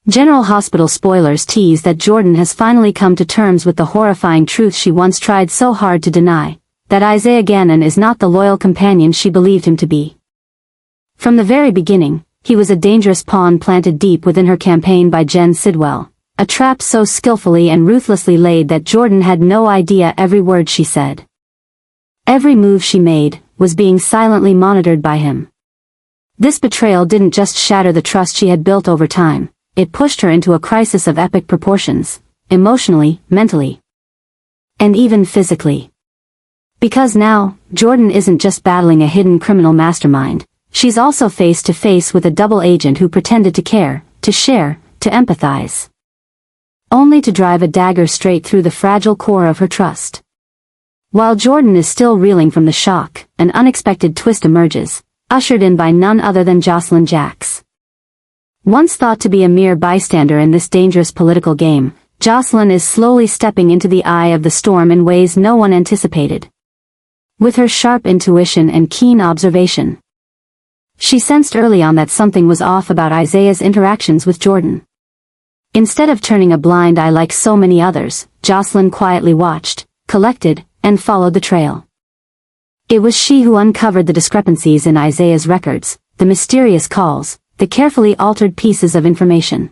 General Hospital spoilers tease that Jordan has finally come to terms with the horrifying truth she once tried so hard to deny, that Isaiah Gannon is not the loyal companion she believed him to be. From the very beginning, he was a dangerous pawn planted deep within her campaign by Jen Sidwell, a trap so skillfully and ruthlessly laid that Jordan had no idea every word she said. Every move she made was being silently monitored by him. This betrayal didn't just shatter the trust she had built over time, it pushed her into a crisis of epic proportions, emotionally, mentally, and even physically. Because now, Jordan isn't just battling a hidden criminal mastermind, she's also face to face with a double agent who pretended to care, to share, to empathize, only to drive a dagger straight through the fragile core of her trust. While Jordan is still reeling from the shock, an unexpected twist emerges, ushered in by none other than Jocelyn Jacks. Once thought to be a mere bystander in this dangerous political game, Jocelyn is slowly stepping into the eye of the storm in ways no one anticipated. With her sharp intuition and keen observation, she sensed early on that something was off about Isaiah's interactions with Jordan. Instead of turning a blind eye like so many others, Jocelyn quietly watched, collected, and followed the trail. It was she who uncovered the discrepancies in Isaiah's records, the mysterious calls, the carefully altered pieces of information.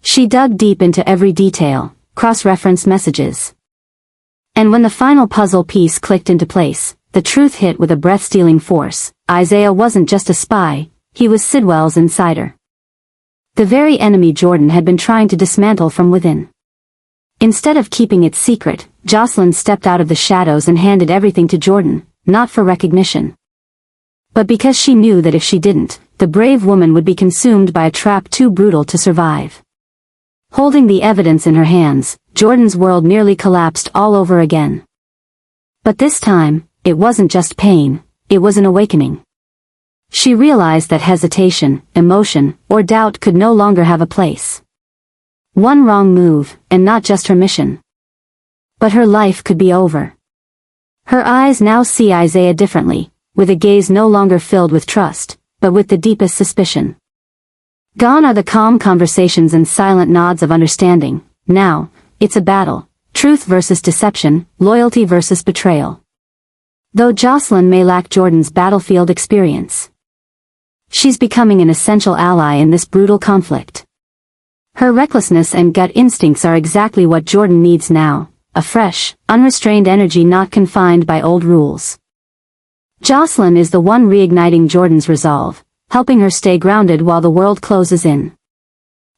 She dug deep into every detail, cross-referenced messages. And when the final puzzle piece clicked into place, the truth hit with a breath-stealing force. Isaiah wasn't just a spy, he was Sidwell's insider. The very enemy Jordan had been trying to dismantle from within. Instead of keeping it secret, Jocelyn stepped out of the shadows and handed everything to Jordan, not for recognition, but because she knew that if she didn't, the brave woman would be consumed by a trap too brutal to survive. Holding the evidence in her hands, Jordan's world nearly collapsed all over again. But this time, it wasn't just pain, it was an awakening. She realized that hesitation, emotion, or doubt could no longer have a place. One wrong move, and not just her mission, but her life could be over. Her eyes now see Isaiah differently, with a gaze no longer filled with trust, but with the deepest suspicion. Gone are the calm conversations and silent nods of understanding. Now, it's a battle, truth versus deception, loyalty versus betrayal. Though Jocelyn may lack Jordan's battlefield experience, she's becoming an essential ally in this brutal conflict. Her recklessness and gut instincts are exactly what Jordan needs now. A fresh, unrestrained energy not confined by old rules. Jocelyn is the one reigniting Jordan's resolve, helping her stay grounded while the world closes in.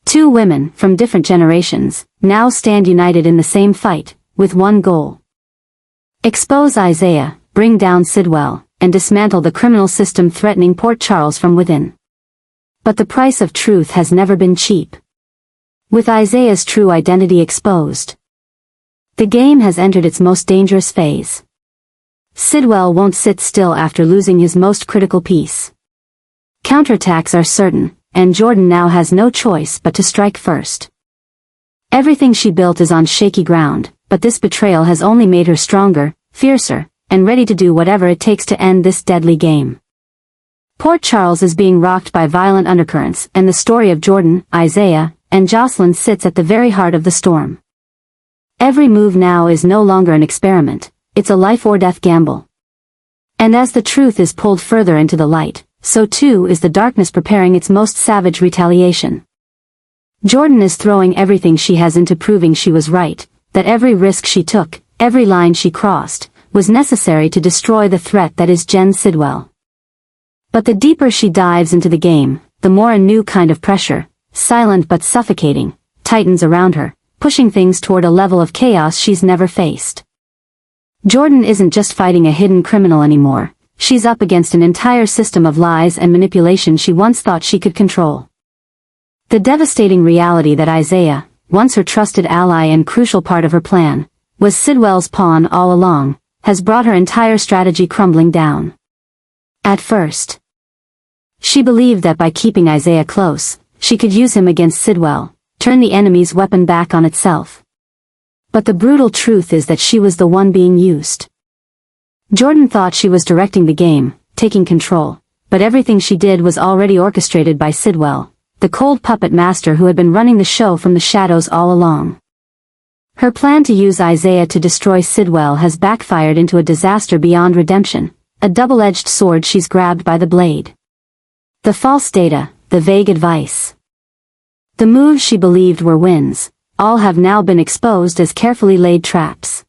Two women, from different generations, now stand united in the same fight, with one goal. Expose Isaiah, bring down Sidwell, and dismantle the criminal system threatening Port Charles from within. But the price of truth has never been cheap. With Isaiah's true identity exposed, the game has entered its most dangerous phase. Sidwell won't sit still after losing his most critical piece. Counterattacks are certain, and Jordan now has no choice but to strike first. Everything she built is on shaky ground, but this betrayal has only made her stronger, fiercer, and ready to do whatever it takes to end this deadly game. Port Charles is being rocked by violent undercurrents, and the story of Jordan, Isaiah, and Jocelyn sits at the very heart of the storm. Every move now is no longer an experiment, it's a life-or-death gamble. And as the truth is pulled further into the light, so too is the darkness preparing its most savage retaliation. Jordan is throwing everything she has into proving she was right, that every risk she took, every line she crossed, was necessary to destroy the threat that is Jen Sidwell. But the deeper she dives into the game, the more a new kind of pressure, silent but suffocating, tightens around her, pushing things toward a level of chaos she's never faced. Jordan isn't just fighting a hidden criminal anymore, she's up against an entire system of lies and manipulation she once thought she could control. The devastating reality that Isaiah, once her trusted ally and crucial part of her plan, was Sidwell's pawn all along, has brought her entire strategy crumbling down. At first, she believed that by keeping Isaiah close, she could use him against Sidwell, turn the enemy's weapon back on itself. But the brutal truth is that she was the one being used. Jordan thought she was directing the game, taking control, but everything she did was already orchestrated by Sidwell, the cold puppet master who had been running the show from the shadows all along. Her plan to use Isaiah to destroy Sidwell has backfired into a disaster beyond redemption, a double-edged sword she's grabbed by the blade. The false data, the vague advice. The moves she believed were wins, all have now been exposed as carefully laid traps.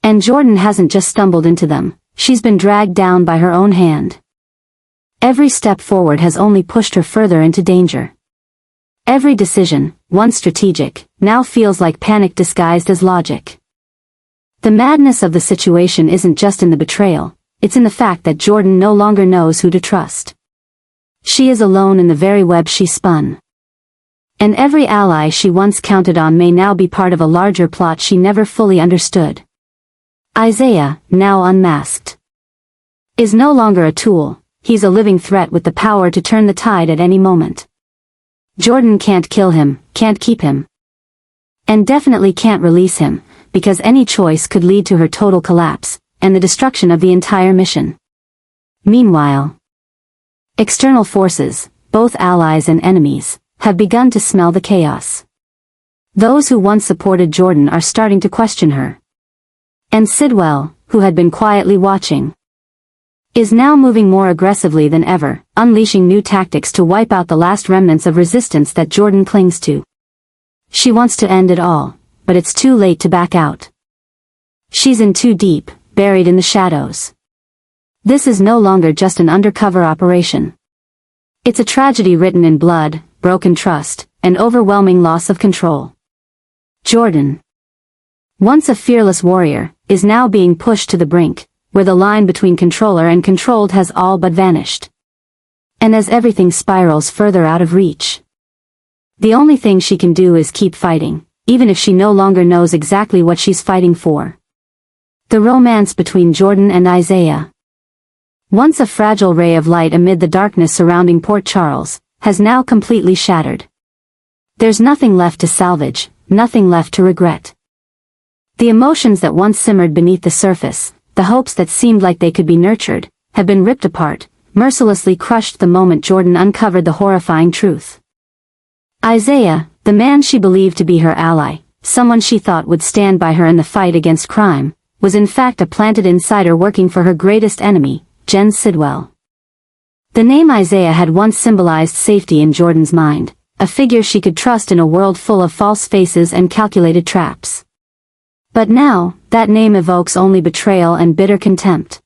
And Jordan hasn't just stumbled into them, she's been dragged down by her own hand. Every step forward has only pushed her further into danger. Every decision, once strategic, now feels like panic disguised as logic. The madness of the situation isn't just in the betrayal, it's in the fact that Jordan no longer knows who to trust. She is alone in the very web she spun. And every ally she once counted on may now be part of a larger plot she never fully understood. Isaiah, now unmasked, is no longer a tool, he's a living threat with the power to turn the tide at any moment. Jordan can't kill him, can't keep him. And definitely can't release him, because any choice could lead to her total collapse, and the destruction of the entire mission. Meanwhile, external forces, both allies and enemies, have begun to smell the chaos. Those who once supported Jordan are starting to question her. And Sidwell, who had been quietly watching, is now moving more aggressively than ever, unleashing new tactics to wipe out the last remnants of resistance that Jordan clings to. She wants to end it all, but it's too late to back out. She's in too deep, buried in the shadows. This is no longer just an undercover operation. It's a tragedy written in blood, broken trust, and overwhelming loss of control. Jordan, once a fearless warrior, is now being pushed to the brink, where the line between controller and controlled has all but vanished. And as everything spirals further out of reach, the only thing she can do is keep fighting, even if she no longer knows exactly what she's fighting for. The romance between Jordan and Isaiah, once a fragile ray of light amid the darkness surrounding Port Charles, has now completely shattered. There's nothing left to salvage, nothing left to regret. The emotions that once simmered beneath the surface, the hopes that seemed like they could be nurtured, have been ripped apart, mercilessly crushed the moment Jordan uncovered the horrifying truth. Isaiah, the man she believed to be her ally, someone she thought would stand by her in the fight against crime, was in fact a planted insider working for her greatest enemy, Jen Sidwell. The name Isaiah had once symbolized safety in Jordan's mind, a figure she could trust in a world full of false faces and calculated traps. But now, that name evokes only betrayal and bitter contempt.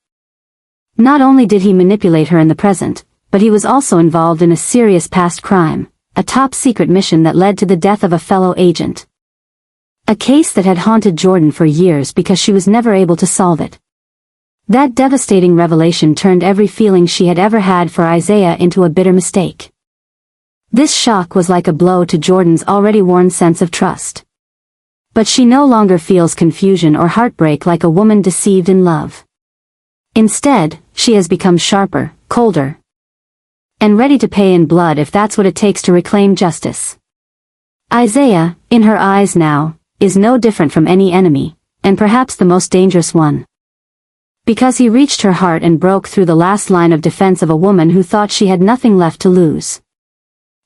Not only did he manipulate her in the present, but he was also involved in a serious past crime, a top-secret mission that led to the death of a fellow agent. A case that had haunted Jordan for years because she was never able to solve it. That devastating revelation turned every feeling she had ever had for Isaiah into a bitter mistake. This shock was like a blow to Jordan's already worn sense of trust. But she no longer feels confusion or heartbreak like a woman deceived in love. Instead, she has become sharper, colder, and ready to pay in blood if that's what it takes to reclaim justice. Isaiah, in her eyes now, is no different from any enemy, and perhaps the most dangerous one. Because he reached her heart and broke through the last line of defense of a woman who thought she had nothing left to lose.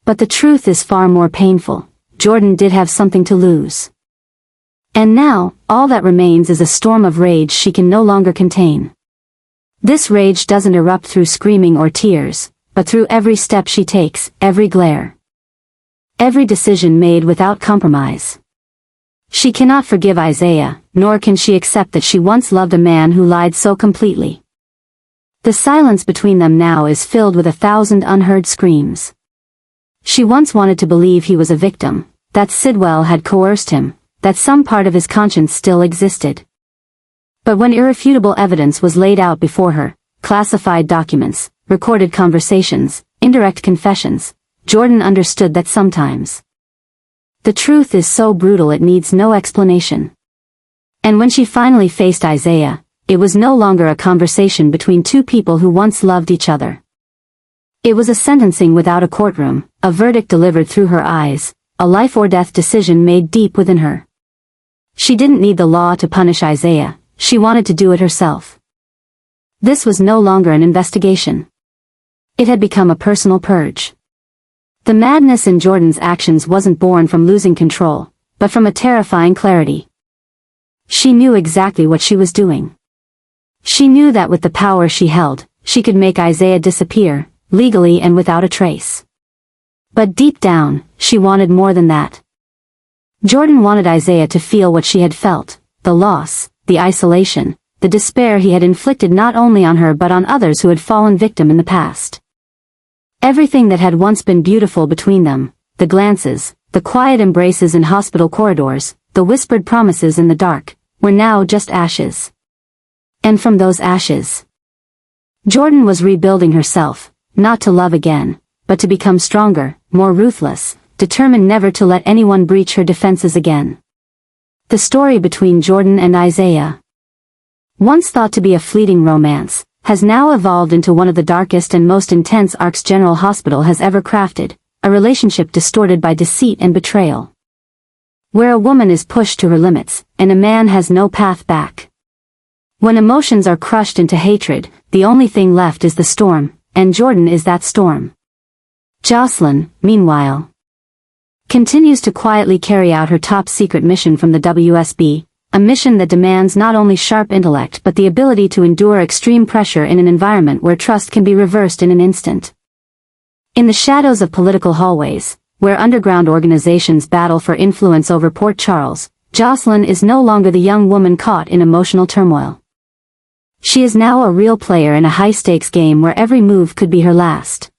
But the truth is far more painful. Jordan did have something to lose. And now, all that remains is a storm of rage she can no longer contain. This rage doesn't erupt through screaming or tears, but through every step she takes, every glare, every decision made without compromise. She cannot forgive Isaiah, nor can she accept that she once loved a man who lied so completely. The silence between them now is filled with 1,000 unheard screams. She once wanted to believe he was a victim, that Sidwell had coerced him, that some part of his conscience still existed. But when irrefutable evidence was laid out before her, classified documents, recorded conversations, indirect confessions, Jordan understood that sometimes the truth is so brutal it needs no explanation. And when she finally faced Isaiah, it was no longer a conversation between two people who once loved each other. It was a sentencing without a courtroom, a verdict delivered through her eyes, a life-or-death decision made deep within her. She didn't need the law to punish Isaiah, she wanted to do it herself. This was no longer an investigation. It had become a personal purge. The madness in Jordan's actions wasn't born from losing control, but from a terrifying clarity. She knew exactly what she was doing. She knew that with the power she held, she could make Isaiah disappear, legally and without a trace. But deep down, she wanted more than that. Jordan wanted Isaiah to feel what she had felt, the loss, the isolation, the despair he had inflicted not only on her but on others who had fallen victim in the past. Everything that had once been beautiful between them, the glances, the quiet embraces in hospital corridors, the whispered promises in the dark, were now just ashes. And from those ashes, Jordan was rebuilding herself, not to love again, but to become stronger, more ruthless, determined never to let anyone breach her defenses again. The story between Jordan and Isaiah, once thought to be a fleeting romance, has now evolved into one of the darkest and most intense arcs General Hospital has ever crafted, a relationship distorted by deceit and betrayal. Where a woman is pushed to her limits, and a man has no path back. When emotions are crushed into hatred, the only thing left is the storm, and Jordan is that storm. Jocelyn, meanwhile, continues to quietly carry out her top-secret mission from the WSB, a mission that demands not only sharp intellect but the ability to endure extreme pressure in an environment where trust can be reversed in an instant. In the shadows of political hallways, where underground organizations battle for influence over Port Charles, Jocelyn is no longer the young woman caught in emotional turmoil. She is now a real player in a high-stakes game where every move could be her last.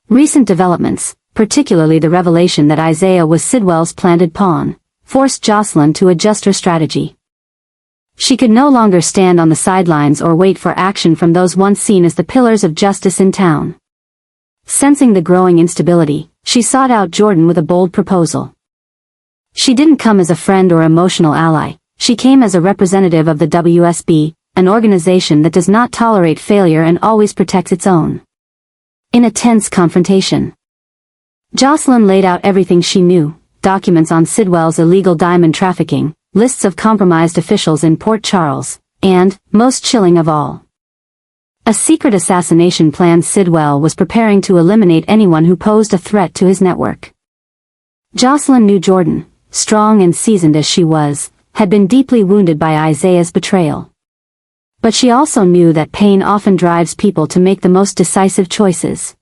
Recent developments, particularly the revelation that Isaiah was Sidwell's planted pawn, forced Jocelyn to adjust her strategy. She could no longer stand on the sidelines or wait for action from those once seen as the pillars of justice in town. Sensing the growing instability, she sought out Jordan with a bold proposal. She didn't come as a friend or emotional ally, she came as a representative of the WSB, an organization that does not tolerate failure and always protects its own. In a tense confrontation, Jocelyn laid out everything she knew: documents on Sidwell's illegal diamond trafficking, lists of compromised officials in Port Charles, and, most chilling of all, a secret assassination plan Sidwell was preparing to eliminate anyone who posed a threat to his network. Jocelyn knew Jordan, strong and seasoned as she was, had been deeply wounded by Isaiah's betrayal. But she also knew that pain often drives people to make the most decisive choices.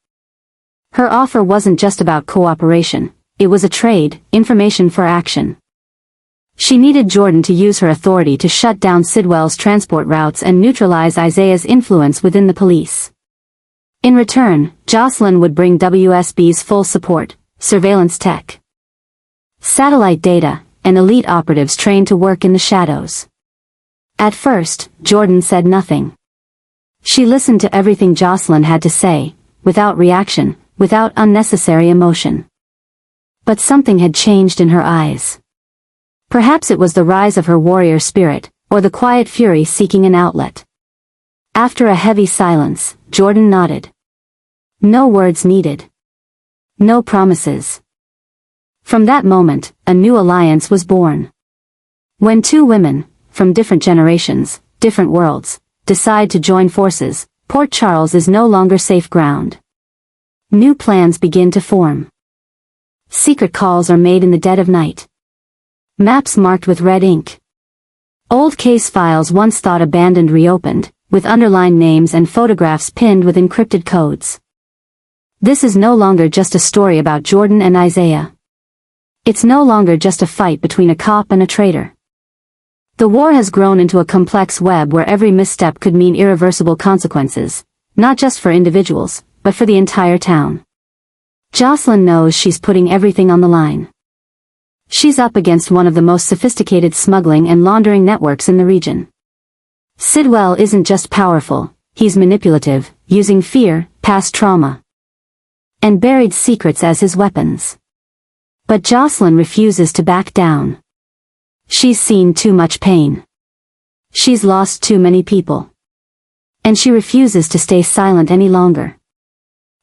Her offer wasn't just about cooperation. It was a trade, information for action. She needed Jordan to use her authority to shut down Sidwell's transport routes and neutralize Isaiah's influence within the police. In return, Jocelyn would bring WSB's full support, surveillance tech, satellite data, and elite operatives trained to work in the shadows. At first, Jordan said nothing. She listened to everything Jocelyn had to say, without reaction, without unnecessary emotion. But something had changed in her eyes. Perhaps it was the rise of her warrior spirit, or the quiet fury seeking an outlet. After a heavy silence, Jordan nodded. No words needed. No promises. From that moment, a new alliance was born. When two women, from different generations, different worlds, decide to join forces, Port Charles is no longer safe ground. New plans begin to form. Secret calls are made in the dead of night. Maps marked with red ink. Old case files once thought abandoned reopened, with underlined names and photographs pinned with encrypted codes. This is no longer just a story about Jordan and Isaiah. It's no longer just a fight between a cop and a traitor. The war has grown into a complex web where every misstep could mean irreversible consequences, not just for individuals, but for the entire town. Jocelyn knows she's putting everything on the line. She's up against one of the most sophisticated smuggling and laundering networks in the region. Sidwell isn't just powerful, he's manipulative, using fear, past trauma, and buried secrets as his weapons. But Jocelyn refuses to back down. She's seen too much pain. She's lost too many people. And she refuses to stay silent any longer.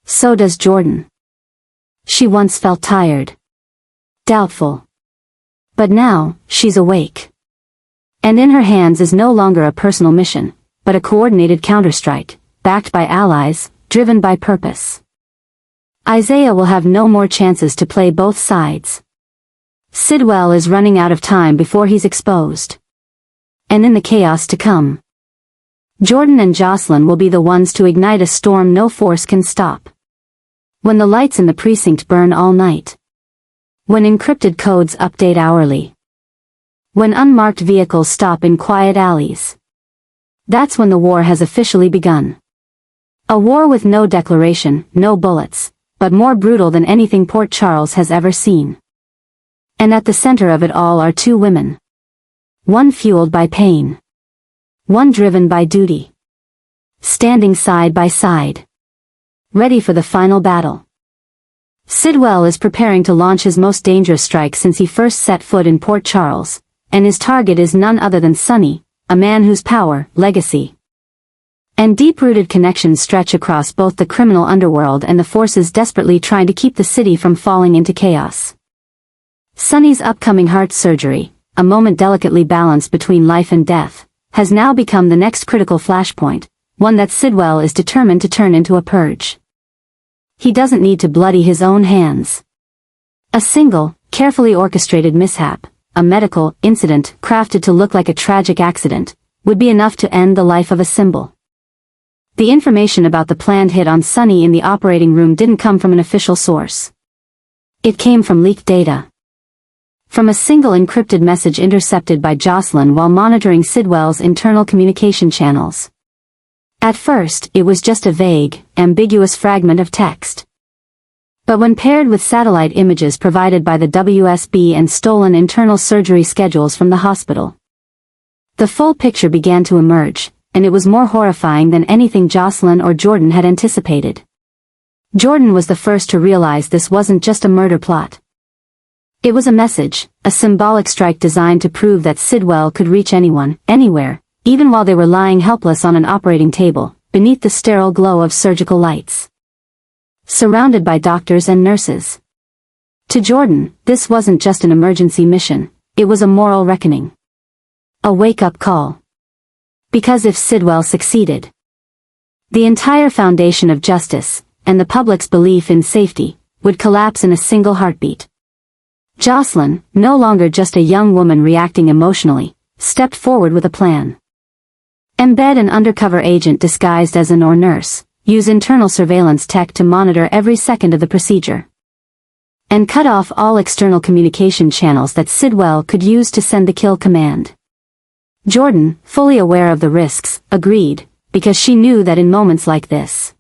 So does Jordan. She once felt tired, doubtful. But now, she's awake. And in her hands is no longer a personal mission, but a coordinated counterstrike, backed by allies, driven by purpose. Isaiah will have no more chances to play both sides. Sidwell is running out of time before he's exposed. And in the chaos to come, Jordan and Jocelyn will be the ones to ignite a storm no force can stop. When the lights in the precinct burn all night. When encrypted codes update hourly. When unmarked vehicles stop in quiet alleys. That's when the war has officially begun. A war with no declaration, no bullets, but more brutal than anything Port Charles has ever seen. And at the center of it all are two women. One fueled by pain. One driven by duty. Standing side by side. Ready for the final battle. Sidwell is preparing to launch his most dangerous strike since he first set foot in Port Charles, and his target is none other than Sonny, a man whose power, legacy, and deep-rooted connections stretch across both the criminal underworld and the forces desperately trying to keep the city from falling into chaos. Sonny's upcoming heart surgery, a moment delicately balanced between life and death, has now become the next critical flashpoint, one that Sidwell is determined to turn into a purge. He doesn't need to bloody his own hands. A single, carefully orchestrated mishap, a medical incident crafted to look like a tragic accident, would be enough to end the life of a symbol. The information about the planned hit on Sonny in the operating room didn't come from an official source. It came from leaked data. From a single encrypted message intercepted by Jocelyn while monitoring Sidwell's internal communication channels. At first, it was just a vague, ambiguous fragment of text. But when paired with satellite images provided by the WSB and stolen internal surgery schedules from the hospital, the full picture began to emerge, and it was more horrifying than anything Jocelyn or Jordan had anticipated. Jordan was the first to realize this wasn't just a murder plot. It was a message, a symbolic strike designed to prove that Sidwell could reach anyone, anywhere, even while they were lying helpless on an operating table, beneath the sterile glow of surgical lights. Surrounded by doctors and nurses. To Jordan, this wasn't just an emergency mission, it was a moral reckoning. A wake-up call. Because if Sidwell succeeded, the entire foundation of justice, and the public's belief in safety, would collapse in a single heartbeat. Jocelyn, no longer just a young woman reacting emotionally, stepped forward with a plan. Embed an undercover agent disguised as an or nurse, use internal surveillance tech to monitor every second of the procedure. And cut off all external communication channels that Sidwell could use to send the kill command. Jordan, fully aware of the risks, agreed, because she knew that in moments like this,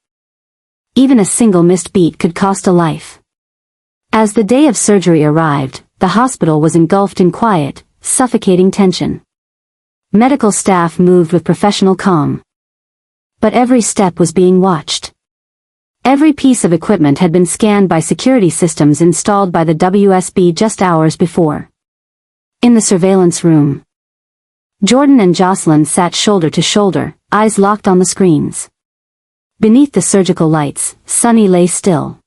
even a single missed beat could cost a life. As the day of surgery arrived, the hospital was engulfed in quiet, suffocating tension. Medical staff moved with professional calm. But every step was being watched. Every piece of equipment had been scanned by security systems installed by the WSB just hours before. In the surveillance room, Jordan and Jocelyn sat shoulder to shoulder, eyes locked on the screens. Beneath the surgical lights, Sonny lay still.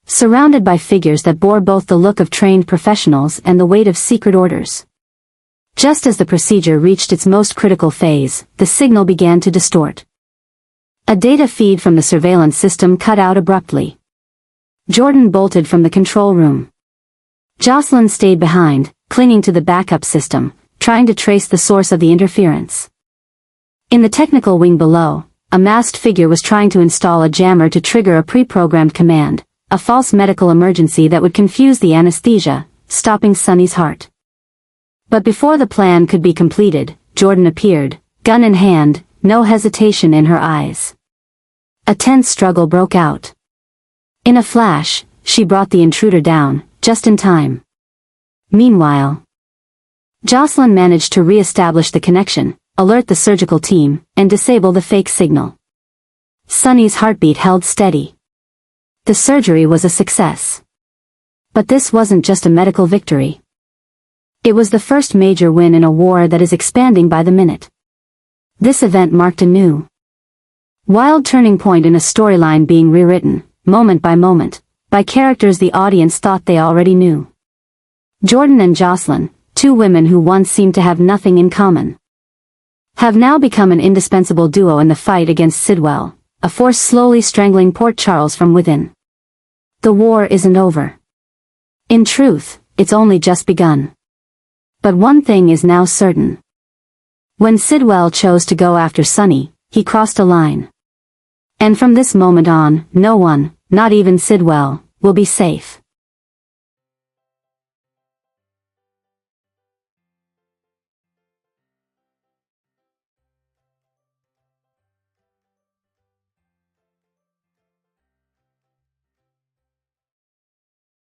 Surrounded by figures that bore both the look of trained professionals and the weight of secret orders. Just as the procedure reached its most critical phase, the signal began to distort. A data feed from the surveillance system cut out abruptly. Jordan bolted from the control room. Jocelyn stayed behind, clinging to the backup system, trying to trace the source of the interference. In the technical wing below, a masked figure was trying to install a jammer to trigger a pre-programmed command, a false medical emergency that would confuse the anesthesia, stopping Sonny's heart. But before the plan could be completed, Jordan appeared, gun in hand, no hesitation in her eyes. A tense struggle broke out. In a flash, she brought the intruder down, just in time. Meanwhile, Jocelyn managed to re-establish the connection, alert the surgical team, and disable the fake signal. Sonny's heartbeat held steady. The surgery was a success. But this wasn't just a medical victory. It was the first major win in a war that is expanding by the minute. This event marked a new, wild turning point in a storyline being rewritten, moment, by characters the audience thought they already knew. Jordan and Jocelyn, two women who once seemed to have nothing in common, have now become an indispensable duo in the fight against Sidwell, a force slowly strangling Port Charles from within. The war isn't over. In truth, it's only just begun. But one thing is now certain. When Sidwell chose to go after Sunny, he crossed a line. And from this moment on, no one, not even Sidwell, will be safe.